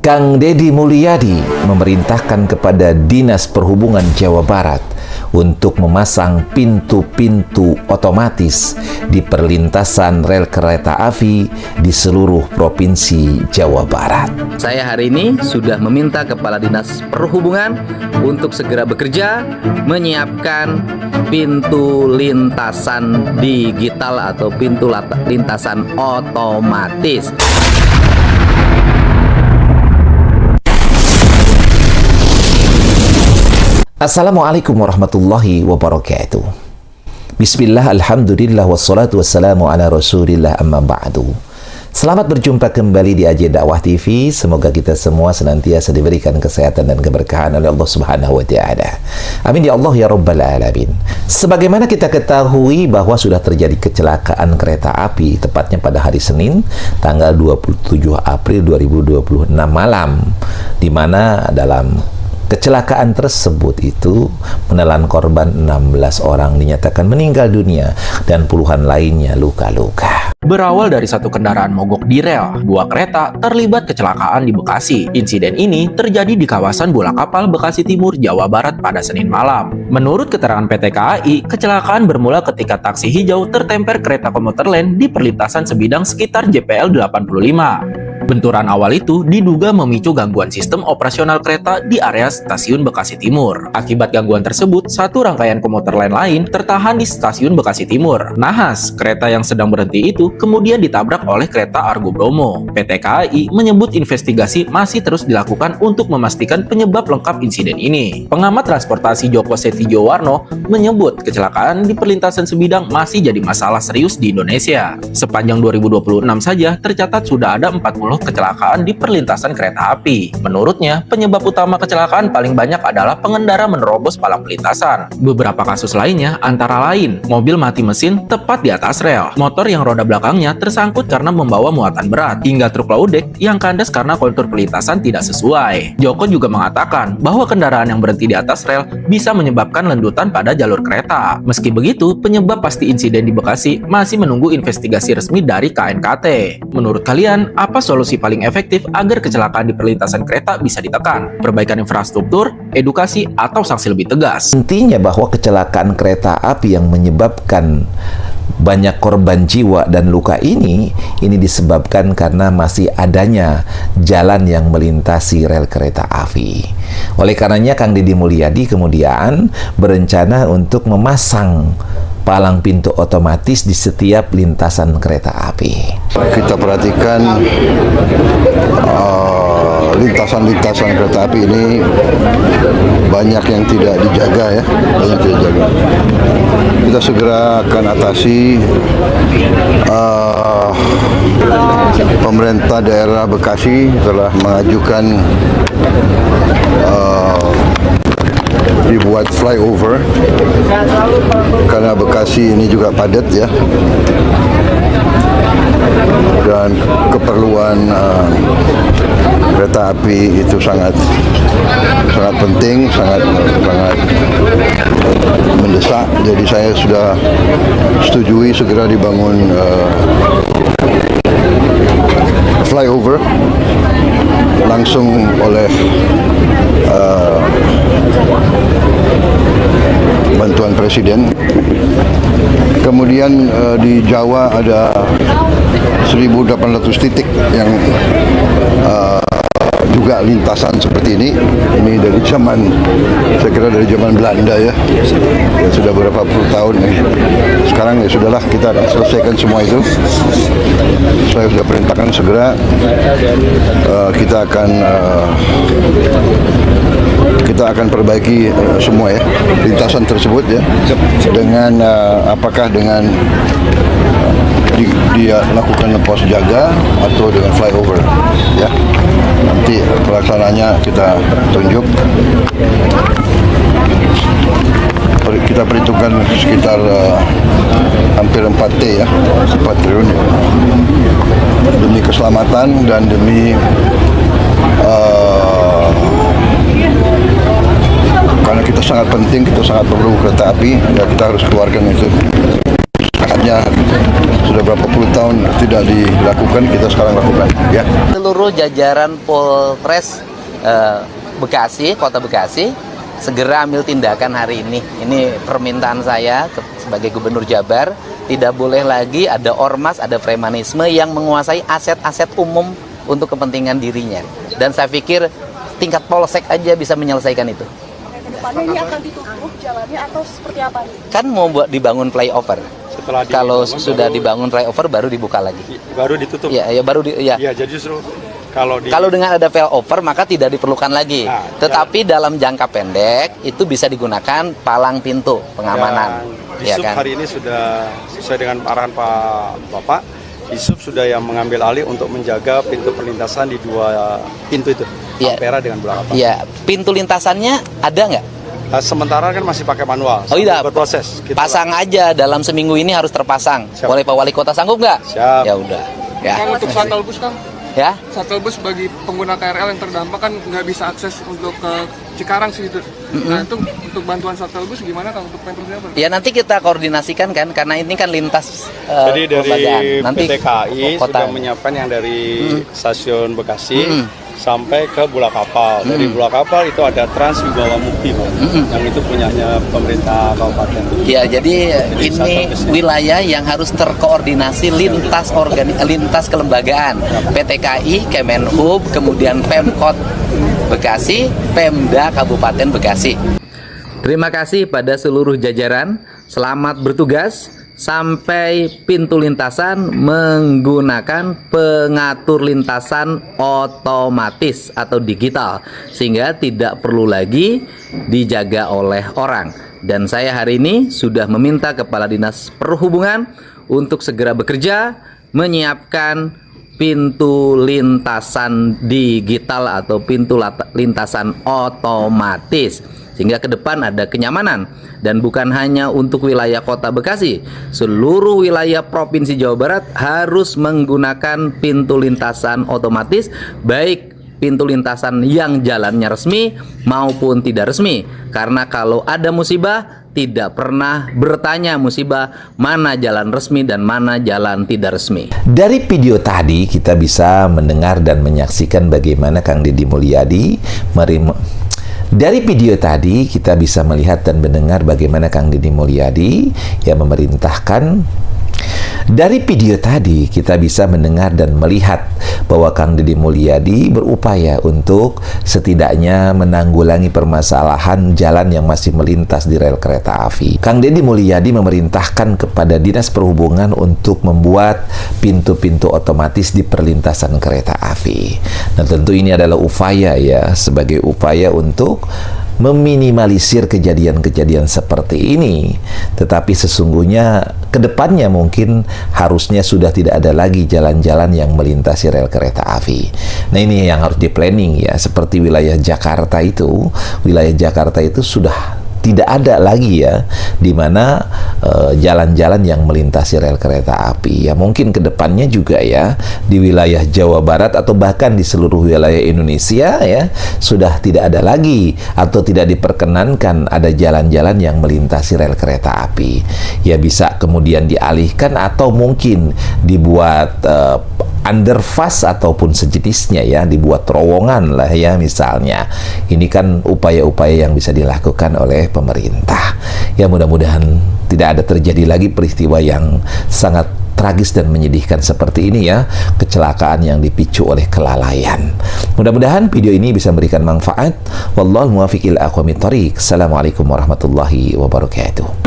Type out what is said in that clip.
Kang Deddy Mulyadi memerintahkan kepada Dinas Perhubungan Jawa Barat untuk memasang pintu-pintu otomatis di perlintasan rel kereta api di seluruh provinsi Jawa Barat. Saya hari ini sudah meminta Kepala Dinas Perhubungan untuk segera bekerja menyiapkan pintu lintasan digital atau pintu lintasan otomatis. Assalamualaikum warahmatullahi wabarakatuh. Bismillah, alhamdulillah, wassalatu wassalamu ala rasulillah, amma ba'du. Selamat berjumpa kembali di AJ Dakwah TV. Semoga kita semua senantiasa diberikan kesehatan dan keberkahan oleh Allah Subhanahu wa Ta'ala. Amin ya Allah ya Rabbal Alamin. Sebagaimana kita ketahui bahwa sudah terjadi kecelakaan kereta api tepatnya pada hari Senin tanggal 27 April 2026 malam, di mana dalam kecelakaan tersebut itu menelan korban 16 orang dinyatakan meninggal dunia dan puluhan lainnya luka-luka. Berawal dari satu kendaraan mogok di rel, dua kereta terlibat kecelakaan di Bekasi. Insiden ini terjadi di kawasan Bola Kapal, Bekasi Timur, Jawa Barat pada Senin malam. Menurut keterangan PT KAI, kecelakaan bermula ketika taksi hijau tertemper kereta komuter lain di perlintasan sebidang sekitar JPL 85. Benturan awal itu diduga memicu gangguan sistem operasional kereta di area stasiun Bekasi Timur. Akibat gangguan tersebut, satu rangkaian komuter lain tertahan di stasiun Bekasi Timur. Nahas, kereta yang sedang berhenti itu kemudian ditabrak oleh kereta Argo Bromo. PT KAI menyebut investigasi masih terus dilakukan untuk memastikan penyebab lengkap insiden ini. Pengamat transportasi Joko Setiowarno menyebut kecelakaan di perlintasan sebidang masih jadi masalah serius di Indonesia. Sepanjang 2026 saja tercatat sudah ada 40 kecelakaan di perlintasan kereta api. Menurutnya, penyebab utama kecelakaan paling banyak adalah pengendara menerobos palang perlintasan. Beberapa kasus lainnya antara lain mobil mati mesin tepat di atas rel, motor yang roda belakangnya tersangkut karena membawa muatan berat, hingga truk laudek yang kandas karena kontur perlintasan tidak sesuai. Joko juga mengatakan bahwa kendaraan yang berhenti di atas rel bisa menyebabkan lendutan pada jalur kereta. Meski begitu, penyebab pasti insiden di Bekasi masih menunggu investigasi resmi dari KNKT. Menurut kalian, apa solusi paling efektif agar kecelakaan di perlintasan kereta bisa ditekan? Perbaikan infrastruktur, edukasi, atau sanksi lebih tegas? Intinya bahwa kecelakaan kereta api yang menyebabkan banyak korban jiwa dan luka ini disebabkan karena masih adanya jalan yang melintasi rel kereta api. Oleh karenanya Kang Deddy Mulyadi kemudian berencana untuk memasang palang pintu otomatis di setiap lintasan kereta api. Kita perhatikan lintasan-lintasan kereta api ini banyak yang tidak dijaga ya, banyak tidak dijaga. Kita segera akan atasi. Pemerintah daerah Bekasi telah mengajukan dibuat flyover karena Bekasi ini juga padat ya, dan keperluan kereta api itu sangat penting, sangat mendesak. Jadi saya sudah setujui segera dibangun flyover langsung oleh bantuan Presiden. Kemudian di Jawa ada 1.800 titik yang juga lintasan seperti ini. Ini dari zaman, saya kira dari zaman Belanda ya sudah berapa puluh tahun ya. Sekarang ya sudahlah, kita selesaikan semua itu. Saya sudah perintahkan segera kita akan perbaiki semua ya lintasan tersebut ya, dengan apakah dengan dia lakukan pos jaga atau dengan flyover ya. Nanti pelaksananya kita tunjuk. Kita perhitungkan sekitar hampir 4T ya, 4 triliun ya. Demi keselamatan dan demi karena kita sangat penting, kita sangat perlu kereta api, ya kita harus keluarkan itu. akadnya sudah berapa puluh tahun tidak dilakukan, kita sekarang lakukan. Ya. Seluruh jajaran Polres Bekasi, Kota Bekasi, segera ambil tindakan hari ini. Ini permintaan saya sebagai Gubernur Jabar, tidak boleh lagi ada ormas, ada premanisme yang menguasai aset-aset umum untuk kepentingan dirinya. Dan saya pikir tingkat polsek aja bisa menyelesaikan itu. Kedepannya ini akan ditutup jalannya atau seperti apa nih? Kan mau buat dibangun flyover. Kalau sudah dibangun flyover baru dibuka lagi. Baru ditutup. Ya baru Iya, jadi justru kalau dengan ada flyover maka tidak diperlukan lagi. Nah, Tetapi dalam jangka pendek itu bisa digunakan palang pintu pengamanan. Disub Ya kan? hari ini sudah sesuai dengan arahan Pak Bapak, Disub sudah yang mengambil alih untuk menjaga pintu perlintasan di dua pintu itu, Ya. Ampera dengan Bulakapal. Ya, pintu lintasannya ada nggak? Sementara kan masih pakai manual. Oh iya, berproses. Kita pasang aja dalam seminggu ini harus terpasang. Siap. Boleh Pak Wali Kota sanggup nggak? Siap. Ya udah. Ya. Kang, untuk shuttle bus, Kang, Ya. shuttle bus bagi pengguna KRL yang terdampak kan nggak bisa akses untuk ke Cikarang sih itu. Nah itu untuk bantuan shuttle bus gimana Kang untuk Pemprov Jabar? Ya nanti kita koordinasikan kan karena ini kan lintas Jadi dari kelembagaan. Nanti PT KAI kota. sudah menyiapkan yang dari stasiun Bekasi sampai ke Bulakapal. Dari Bulakapal itu ada Trans Wibawa Mukti, Pak, yang itu punyanya pemerintah kabupaten. Ya, jadi ini shuttle busnya. wilayah yang harus terkoordinasi lintas kelembagaan. PT KAI, Kemenhub, kemudian Pemkot Bekasi, Pemda Kabupaten Bekasi. Terima kasih pada seluruh jajaran. Selamat bertugas. Sampai pintu lintasan menggunakan pengatur lintasan otomatis atau digital, sehingga tidak perlu lagi dijaga oleh orang. Dan saya hari ini sudah meminta Kepala Dinas Perhubungan untuk segera bekerja menyiapkan pintu lintasan digital atau pintu lintasan otomatis, sehingga ke depan ada kenyamanan. Dan bukan hanya untuk wilayah Kota Bekasi, seluruh wilayah Provinsi Jawa Barat harus menggunakan pintu lintasan otomatis, baik pintu lintasan yang jalannya resmi maupun tidak resmi. Karena kalau ada musibah, tidak pernah bertanya musibah mana jalan resmi dan mana jalan tidak resmi. Dari video tadi kita bisa mendengar dan menyaksikan bagaimana Kang Deddy Mulyadi Dari video tadi kita bisa melihat dan mendengar bagaimana Kang Deddy Mulyadi yang memerintahkan. Dari video tadi kita bisa mendengar dan melihat bahwa Kang Deddy Mulyadi berupaya untuk setidaknya menanggulangi permasalahan jalan yang masih melintas di rel kereta api. Kang Deddy Mulyadi memerintahkan kepada Dinas Perhubungan untuk membuat pintu-pintu otomatis di perlintasan kereta api. Nah, tentu ini adalah upaya ya, sebagai upaya untuk meminimalisir kejadian-kejadian seperti ini. Tetapi sesungguhnya kedepannya mungkin harusnya sudah tidak ada lagi jalan-jalan yang melintasi rel kereta api. Nah, ini yang harus di-planning ya. Seperti wilayah Jakarta itu sudah tidak ada lagi ya, di mana jalan-jalan yang melintasi rel kereta api. Ya mungkin kedepannya juga ya, di wilayah Jawa Barat atau bahkan di seluruh wilayah Indonesia ya, sudah tidak ada lagi atau tidak diperkenankan ada jalan-jalan yang melintasi rel kereta api. Ya bisa kemudian dialihkan atau mungkin dibuat underpass ataupun sejenisnya ya, dibuat terowongan lah ya misalnya. Ini kan upaya-upaya yang bisa dilakukan oleh pemerintah. Ya mudah-mudahan tidak ada terjadi lagi peristiwa yang sangat tragis dan menyedihkan seperti ini ya, kecelakaan yang dipicu oleh kelalaian. Mudah-mudahan video ini bisa memberikan manfaat. Wallahul muwaffiq ila aqwamit thoriq. Assalamualaikum warahmatullahi wabarakatuh.